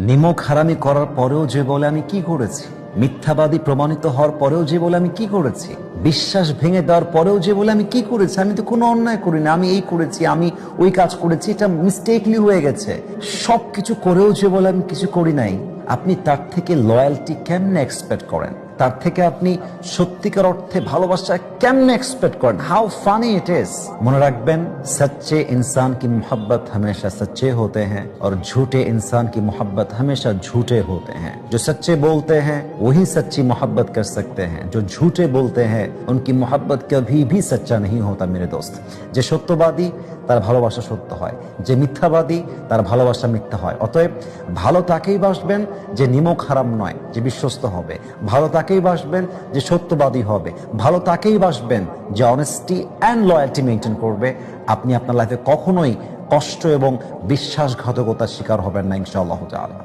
নিমক হারামি করার পরেও যে বলে আমি কি করেছি, মিথ্যাবাদী প্রমাণিত হওয়ার পরেও যে বলে আমি কি করেছি, বিশ্বাস ভেঙে দেওয়ার পরেও যে বলে আমি কি করেছি, আমি তো কোনো অন্যায় করি না, আমি এই করেছি, আমি ওই কাজ করেছি, এটা মিস্টেকলি হয়ে গেছে, সবকিছু করেও যে বলে আমি কিছু করি নাই, আপনি তার থেকে লয়্যালটি কেমনে এক্সপেক্ট করেন? তার থেকে আপনি সত্যিকার অর্থে ভালোবাসা কেমনে এক্সপেক্ট করেন? How funny it is. মনে রাখবেন, सच्चे इंसान की मोहब्बत हमेशा सच्चे होते हैं और झूठे इंसान की मोहब्बत हमेशा झूठे होते हैं। जो सच्चे बोलते हैं वही सच्ची मोहब्बत कर सकते हैं, जो झूठे बोलते हैं उनकी मोहब्बत कभी भी सच्चा नहीं होता मेरे दोस्त। যে সত্যবাদী তার ভালোবাসা সত্য হয়, যে মিথ্যাবাদী তার ভালোবাসা মিথ্যা হয়। অতএব ভালো তাকেই বাসবেন যে নিমক হারাম নয়, যে বিশ্বস্ত হবে। ভালো তাকেই বাসবেন যে সত্যবাদী হবে। ভালো তাকেই বাসবেন যে অনেস্টি অ্যান্ড লয়্যালটি মেনটেন করবে। আপনি আপনার লাইফে কখনোই কষ্ট এবং বিশ্বাসঘাতকতার শিকার হবেন না, ইনশাআল্লাহ তাআলা।